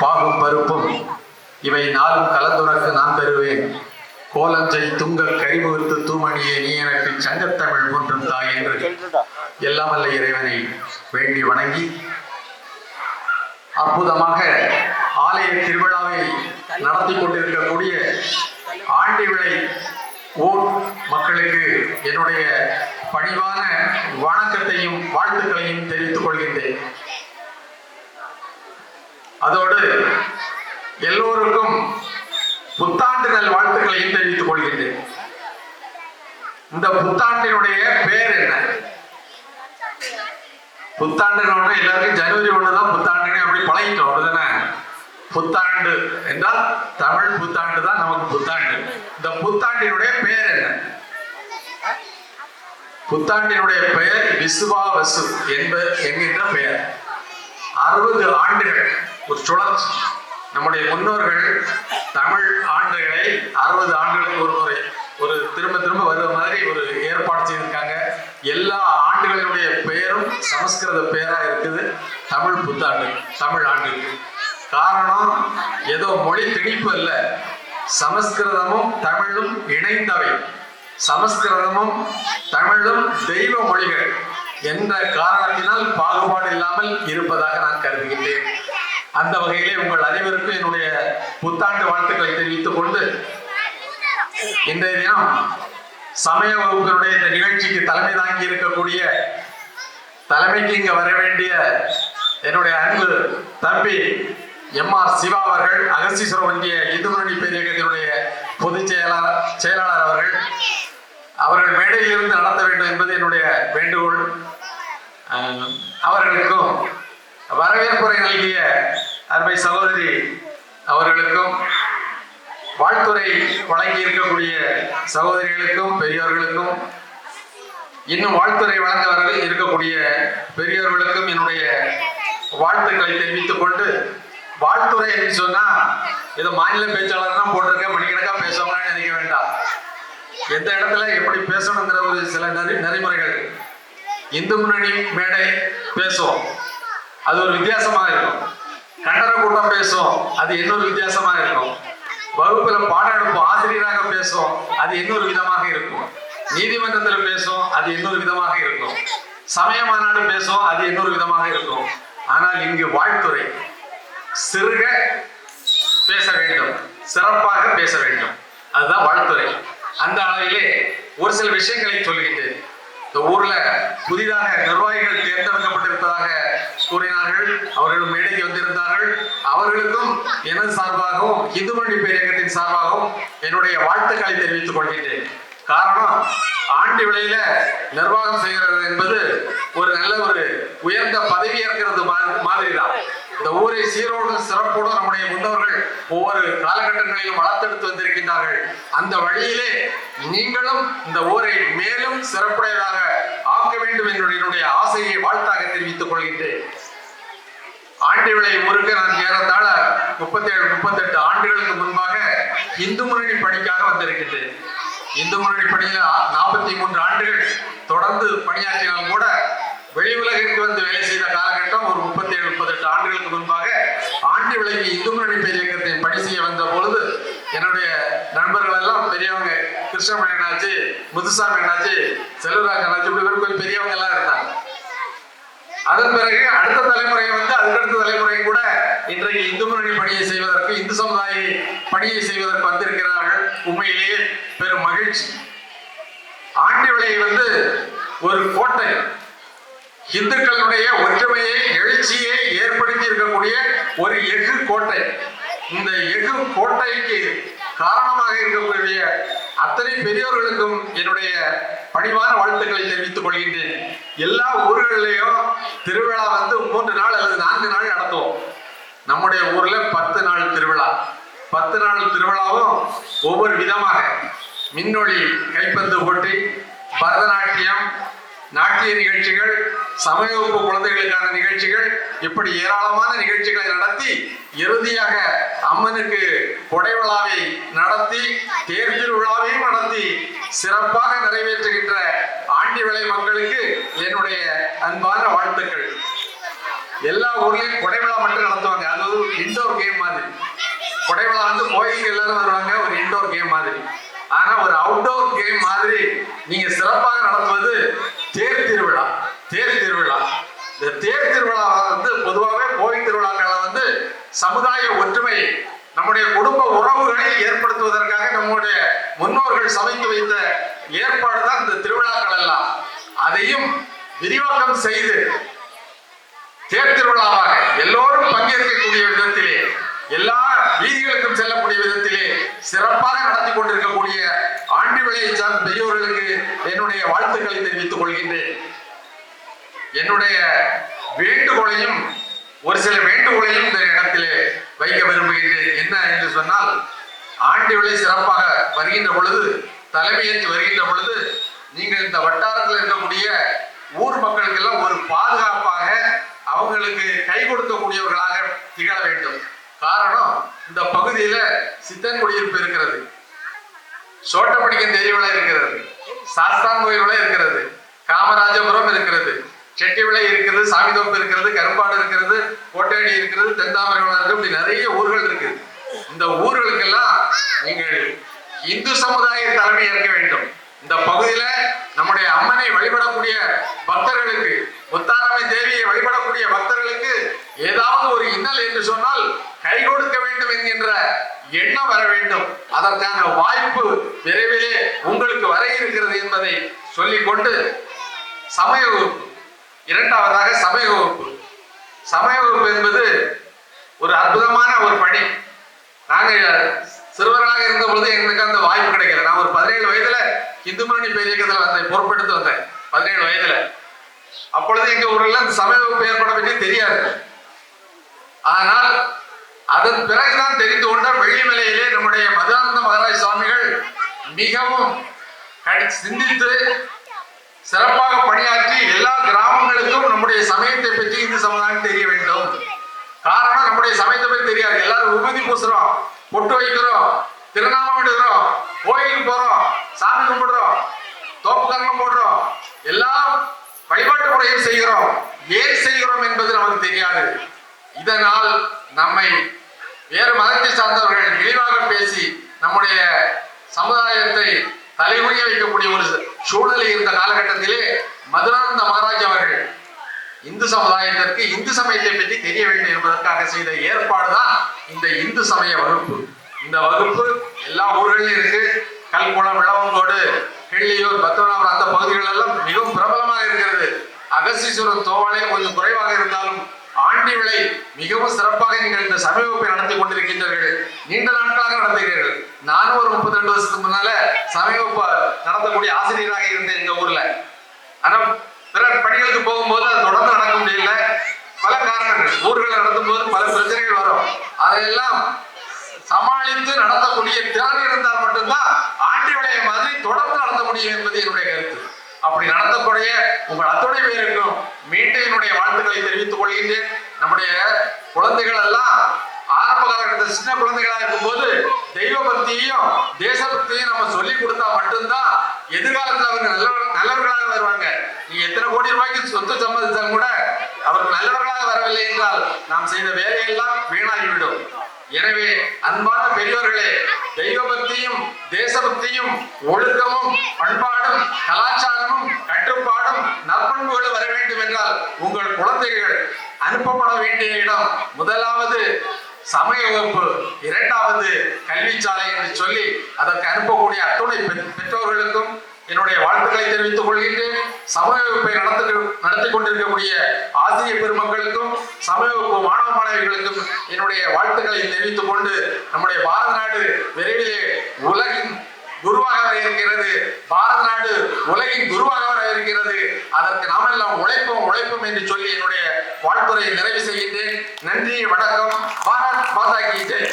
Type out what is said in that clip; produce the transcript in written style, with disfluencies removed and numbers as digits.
பாகும் பருப்பும் இவை நாளும் கலந்துனக்கு நான் தருவேன். கோலஞ்சை துங்க கரிமுகத்து தூமணியே நீ எனக்கு சங்கத்தமிழ் போன்றும் தாய் என்று எல்லாம் வல்ல இறைவனை வேண்டி வணங்கி அற்புதமாக ஆலய திருவிழாவை நடத்தி கொண்டிருக்கக்கூடிய ஆண்டிவிளை ஊர் மக்களுக்கு என்னுடைய பணிவான வணக்கத்தையும் வாழ்த்துக்களையும் தெரிவித்துக் கொள்கின்றேன். அதோடு எல்லோருக்கும் புத்தாண்டு நல் வாழ்த்துக்களையும் தெரிவித்துக் கொள்கின்றேன். இந்த புத்தாண்டினுடைய பேர் என்ன? புத்தாண்டு எல்லாருக்கும் ஜனவரி 1 தான் புத்தாண்டு அப்படி பழகிட்டோம், அப்படிதானே? புத்தாண்டு என்றால் தமிழ் புத்தாண்டு தான் நமக்கு புத்தாண்டு. இந்த புத்தாண்டினுடைய பெயர் என்ன? புத்தாண்டினுடைய பெயர் விசுவாவசு என்கின்ற பெயர். 60 ஆண்டுகள் ஒரு சுழற்சி. நம்முடைய முன்னோர்கள் தமிழ் ஆண்டுகளை 60 ஆண்டுகளுக்கு ஒரு முறை ஒரு திரும்ப திரும்ப வருவ மாதிரி ஒரு ஏற்பாடு செய்திருக்காங்க. எல்லா ஆண்டுகளினுடைய பெயரும் சமஸ்கிருத பெயரா இருக்குது. தமிழ் புத்தாண்டு, தமிழ் ஆண்டு. காரணம் ஏதோ மொழி திணிப்பு அல்ல, சமஸ்கிருதமும் தமிழும் இணைந்தவை. சமஸ்கிருதமும் தமிழும் தெய்வ மொழிகள் என்ற காரணத்தினால் பாகுபாடு இல்லாமல் இருப்பதாக நான் கருதுகின்றேன். அந்த வகையிலே உங்கள் அனைவருக்கும் என்னுடைய புத்தாண்டு வாழ்த்துக்களை தெரிவித்துக் கொண்டு இன்றைய தினம் சமய வகுப்பினுடைய இந்த நிகழ்ச்சிக்கு தலைமை தாங்கி இருக்கக்கூடிய தலைமைக்கு இங்க வர வேண்டிய என்னுடைய அன்பு தம்பி எம்.ஆர். சிவா அவர்கள், அகஸ்தீஸ்வர ஒன்றிய இந்து முன்னணி பேரியக்கத்தினுடைய பொதுச் செயலாளர் அவர்கள் மேடையில் இருந்து நடத்த வேண்டும் என்பது என்னுடைய வேண்டுகோள். அவர்களுக்கும் வரவேற்புரை நல்கிய அருமை சகோதரி அவர்களுக்கும் வாழ்த்துறை வழங்கி இருக்கக்கூடிய சகோதரிகளுக்கும் பெரியவர்களுக்கும் இன்னும் வாழ்த்துறை வழங்க வர இருக்கக்கூடிய பெரியவர்களுக்கும் என்னுடைய வாழ்த்துக்களை தெரிவித்துக் கொண்டு, வாழ்த்துறை என்று சொன்னா ஏதோ மாநில பேச்சாளர் தான் போட்டிருக்க மணிக்கணக்கா பேசுவாங்கன்னு நினைக்க வேண்டாம். எந்த இடத்துல எப்படி பேசணுங்கிற ஒரு சில நெறிமுறைகள். இந்து முன்னணி மேடை பேசுவோம், அது ஒரு வித்தியாசமாக இருக்கும். கண்டன கூட்டம் பேசுவோம், அது இன்னொரு வித்தியாசமாக இருக்கும். வகுப்புல பாடம் எடுப்போம், ஆசிரியராக பேசுவோம், அது இன்னொரு விதமாக இருக்கும். நீதிமன்றத்தில் பேசுவோம், அது இன்னொரு விதமாக இருக்கும். சமய மாநாடு பேசுவோம், அது இன்னொரு விதமாக இருக்கும். ஆனால் இங்கு வாழ்த்துறை சிறுக பேச வேண்டும், சிறப்பாக பேச வேண்டும், அதுதான் வாழ்த்துறை. அந்த அளவிலே ஒரு சில விஷயங்களை சொல்லுகின்றேன். இந்த ஊர்ல புதிதாக நிர்வாகிகள் தேர்ந்தெடுக்கப்பட்டிருப்பதாக கூறினார்கள். அவர்கள் மேடைக்கு வந்திருந்தார்கள். அவர்களுக்கும் எனது சார்பாகவும் இந்து முன்னணி பேரியக்கத்தின் சார்பாகவும் என்னுடைய வாழ்த்துக்களை தெரிவித்துக் கொள்கின்றேன். காரணம், ஆண்டு விலையில நிர்வாகம் செய்கிறது என்பது ஒரு நல்ல ஒரு உயர்ந்த பதவி ஏற்கிறது மாதிரி தான். இந்த ஊரை சீரோடும் சிறப்போடும் நம்முடைய முன்னோர்கள் ஒவ்வொரு காலகட்டங்களிலும் வளர்த்தெடுத்து வந்திருக்கின்றார்கள். அந்த வழியிலே நீங்களும் இந்த ஊரை மேலும் சிறப்புடையதாக ஆக்க வேண்டும் என்னுடைய ஆசையை வாழ்த்தாக தெரிவித்துக் கொள்கின்றேன். ஆண்டு விலை ஊருக்கு நான் ஏறத்தாழ 37-38 ஆண்டுகளுக்கு முன்பாக இந்து முன்னணி பணிக்காக வந்திருக்கின்றேன். இந்து முன்னணி பணியில் 43 ஆண்டுகள் தொடர்ந்து பணியாற்றினாலும் கூட வெளி உலகிற்கு வந்து வேலை செய்த காலகட்டம் ஒரு 37-38 ஆண்டுகளுக்கு முன்பாக ஆண்டு விலைக்கு இந்து முன்னணி பேரியக்கத்தை பணி செய்ய வந்த பொழுது என்னுடைய நண்பர்கள் எல்லாம் பெரியவங்க, கிருஷ்ணமணி அண்ணாச்சி, முத்துசாமி அண்ணாச்சி, செல்வராஜ் அண்ணாச்சி, கொஞ்சம் பெரியவங்க எல்லாம் இருந்தாங்க. அதன் பிறகு அடுத்த தலைமுறை வந்து அதுக்கடுத்த தலைமுறை கூட இன்றைக்கு இந்து முன்னணி பணியை செய்வதற்கு, இந்து சமுதாய பணியை செய்வதற்கு வந்திருக்கிறார்கள். உண்மையிலேயே பெரும் மகிழ்ச்சி. ஆண்டு விலை வந்து ஒரு கோட்டை, இந்துக்களுடைய ஒற்றுமையை எழுச்சியை ஏற்படுத்தி இருக்கக்கூடிய ஒரு எஃகு கோட்டை. இந்த எஃகு கோட்டைக்கு காரணமாக இருக்கக்கூடிய அத்தனை பெரியவர்களுக்கும் என்னுடைய பணிவான வாழ்த்துக்களை தெரிவித்துக் கொள்கின்றேன். எல்லா ஊர்களிலேயும் திருவிழா வந்து 3 நாள் அல்லது 4 நாள் நடத்துவோம். நம்முடைய ஊர்ல 10 நாள் திருவிழா. 10 நாள் திருவிழாவும் ஒவ்வொரு விதமாக மின்னொளி கைப்பந்து போட்டி, பரதநாட்டியம், நாட்டிய நிகழ்ச்சிகள், சமய வகுப்பு குழந்தைகளுக்கான நிகழ்ச்சிகள், இப்படி ஏராளமான நிகழ்ச்சிகளை நடத்தி இறுதியாக அம்மனுக்கு கொடை விழாவை நடத்தி தேர் திருவிழாவையும் நடத்தி சிறப்பாக நிறைவேற்றுகின்ற ஆண்டி விளை மக்களுக்கு என்னுடைய அன்பான வாழ்த்துக்கள். எல்லா ஊர்லயும் கொடை விழா மட்டும் நடத்துவாங்க, அது ஒரு இண்டோர் கேம் கொடை விழா வந்து கோயிலுக்கு எல்லாரும் வருவாங்க, ஒரு இன்டோர் கேம் மாதிரி. ஆனா ஒரு அவுட்டோர் கேம் மாதிரி நீங்க சிறப்பாக நடத்துவது தேர் திருவிழா. தேர் திருவிழா, இந்த தேர் திருவிழா வந்து பொதுவாகவே கோயில் திருவிழாக்களை வந்து சமுதாய ஒற்றுமை, நம்முடைய குடும்ப உறவுகளை ஏற்படுத்துவதற்காக நம்முடைய முன்னோர்கள் சமைத்து வைத்த ஏற்பாடு தான் இந்த திருவிழாக்கள் எல்லாம். அதையும் விரிவாக்கம் செய்து தேர் திருவிழாவாக எல்லோரும் பங்கேற்கக்கூடிய விதத்திலே, எல்லா வீதிகளுக்கும் செல்லக்கூடிய விதத்திலே சிறப்பாக நடத்தி கொண்டிருக்கக்கூடிய ஆண்டி விளையை சார்ந்த பெரியோர்களுக்கு என்னுடைய வாழ்த்துக்களை தெரிவித்துக் கொள்கின்றேன். என்னுடைய வேண்டுகோளையும் ஒரு சில வேண்டுகோளையும் இந்த இடத்திலே வைக்க விரும்புகின்றேன். என்ன என்று சொன்னால், ஆண்டி விளை சிறப்பாக வருகின்ற பொழுது, தலைமையேற்று வருகின்ற பொழுது, நீங்கள் இந்த வட்டாரத்தில் இருக்கக்கூடிய ஊர் மக்களுக்கெல்லாம் ஒரு பாதுகாப்பாக அவங்களுக்கு கை கொடுக்கக்கூடியவர்களாக திகழ வேண்டும். காரணம், இந்த பகுதியில சித்தன் குடியிருப்பு இருக்கிறது, சோட்டப்படிக்கன் தெரியவிலை இருக்கிறது, சாஸ்தான் கோயில் விலை இருக்கிறது, காமராஜபுரம் இருக்கிறது, செட்டி விலை இருக்கிறது, சாமிதோப்பு இருக்கிறது, கரும்பாடு இருக்கிறது, கோட்டையடி இருக்கிறது, தென்தாமரை இருக்கு, இப்படி நிறைய ஊர்கள் இருக்கு. இந்த ஊர்களுக்கெல்லாம் நீங்கள் இந்து சமுதாய தலைமை ஏற்க வேண்டும். இந்த பகுதியில நம்முடைய அம்மனை வழிபடக்கூடிய பக்தர்களுக்கு, முத்தாரம்மை தேவியை வழிபடக்கூடிய பக்தர்களுக்கு ஏதாவது ஒரு இன்னல் என்று சொன்னால் கை கொடுக்க வேண்டும் என்கின்ற எண்ணம் வர வேண்டும். அதற்கான வாய்ப்பு விரைவிலே உங்களுக்கு வர இருக்கிறது என்பதை சொல்லிக்கொண்டு, சமய வகுப்பு, இரண்டாவதாக சமய வகுப்பு. சமய வகுப்பு என்பது ஒரு அற்புதமான ஒரு பணி. நாங்கள் சிறுவர்களாக இருந்த பொழுது எங்களுக்கு அந்த வாய்ப்பு கிடைக்கல. நான் ஒரு 17 வயதுல இந்து முன்னணி பேரியக்கத்தில் வந்தேன், பொறுப்பெடுத்து வந்தேன் 17 வயதுல. அப்பொழுது எங்க ஊர்ல இந்த சமய வகுப்பு ஏற்பட பற்றி தெரியாது. ஆனால் அதன் பிறகுதான் தெரிந்து கொண்ட வெள்ளிமலையிலே நம்முடைய மதுரானந்த மகாராஜ் சுவாமிகள் மிகவும் சிந்தித்து சிறப்பாக பணியாற்றி எல்லா கிராமங்களுக்கும் நம்முடைய சமயத்தை பற்றி இந்து சமுதாயம் தெரிய வேண்டும். காரணம், நம்முடைய சமயத்தை பற்றி தெரியாது. எல்லாரும் உபதி பூசுறோம், பொட்டு வைக்கிறோம், திருநாமம் எடுக்கிறோம், கோயிலுக்கு போறோம், சாமி கும்பிடுறோம், தோப்பு கரணம் போடுறோம், எல்லா வழிபாட்டு முறையும் செய்கிறோம். ஏன் செய்கிறோம் என்பது நமக்கு தெரியாது. இதனால் நம்மை வேறு மதத்தை சார்ந்தவர்கள் இழிவாக பேசி நம்முடைய சமுதாயத்தை தலைகுனிய வைக்கக்கூடிய ஒரு சூழ்நிலை இருந்த காலகட்டத்திலே மதுரானந்த மகாராஜ் அவர்கள் இந்து சமுதாயத்திற்கு இந்து சமயத்தை பற்றி தெரிய வேண்டும் என்பதற்காக செய்த ஏற்பாடுதான் இந்த இந்து சமய வகுப்பு. இந்த வகுப்பு எல்லா ஊர்களிலும் இருக்கு. கல்குளம், விளவங்கோடு, கிள்ளியூர், பத்மநாபர் அந்த பகுதிகள் எல்லாம் மிகவும் பிரபலமாக இருக்கிறது. அகஸ்தீஸ்வரர் தோவாலை கொஞ்சம் குறைவாக இருந்தாலும் ஆண்டி விளை மிகவும் சிறப்பாக நீங்கள் இந்த சமய வகுப்பை நடத்தி கொண்டிருக்கின்றீர்கள். நீண்ட நாட்களாக நடத்துகிறீர்கள். நானும் ஒரு 32 வருஷத்துக்கு முன்னால சமய வகுப்பு நடத்தக்கூடிய ஆசிரியராக இருந்தேன் எங்க ஊர்ல. ஆனா பிற பணிகளுக்கு போகும்போது அது தொடர்ந்து நடக்க முடியல. பல காரணங்கள், ஊர்கள் நடத்தும் போது பல பிரச்சனைகள் வரும். அதையெல்லாம் சமாளித்து நடத்தக்கூடிய திறன் இருந்தால் மட்டும்தான் ஆண்டி விளைய மாதிரி தொடர்ந்து நடத்த முடியும் என்பது என்னுடைய கருத்து. அப்படி நடத்தக்கூடிய உங்கள் அத்துணை பேருக்கும் மீண்டும் என்னுடைய வாழ்த்துக்களை தெரிவித்துக் கொள்கின்றேன். நம்முடைய குழந்தைகள் எல்லாம் ஆரம்ப காலகட்டத்தில் சின்ன குழந்தைகளா இருக்கும் போது தெய்வ பக்தியையும் தேசபக்தியையும் நம்ம சொல்லி கொடுத்தா மட்டும்தான் எதிர்காலத்தில் அவங்க நல்லவர்களாக வருவாங்க. நீ எத்தனை கோடி ரூபாய்க்கு சொத்து சம்பாதித்தாலும் கூட அவர்கள் நல்லவர்களாக வரவில்லை என்றால் நாம் செய்த வேலையெல்லாம் வீணாகிவிடும். எனவே அன்பான பெரியோர்களே, தெய்வ பக்தியும் தேசபக்தியும் ஒழுக்கமும் பண்பாடும் கலாச்சாரமும் கட்டுப்பாடும் நற்பண்புகளும் வர வேண்டும் என்றால் உங்கள் குழந்தைகள் அனுப்பப்பட வேண்டிய இடம் முதலாவது சமய வகுப்பு, இரண்டாவது கல்விச்சாலை என்று சொல்லி அதற்கு அனுப்பக்கூடிய அத்துணை பெற்றோர்களுக்கும் என்னுடைய வாழ்த்துக்களை தெரிவித்துக் கொள்கின்றேன். சமய வகுப்பை நடத்தி கொண்டிருக்கக்கூடிய ஆசிரியர் பெருமக்களுக்கும் சமய வகுப்பு மாணவ மாணவிகளுக்கும் என்னுடைய வாழ்த்துக்களை தெரிவித்துக் கொண்டு, நம்முடைய பாரத நாடு விரைவிலே உலகின் குருவாக வர இருக்கிறது. பாரத நாடு உலகின் குருவாக வர இருக்கிறது. அதற்கு நாம் எல்லாம் உழைப்போம் என்று சொல்லி என்னுடைய வாழ்த்துறையை நிறைவு செய்கின்றேன். நன்றி, வணக்கம். பாரத் மாதா கி ஜெய்.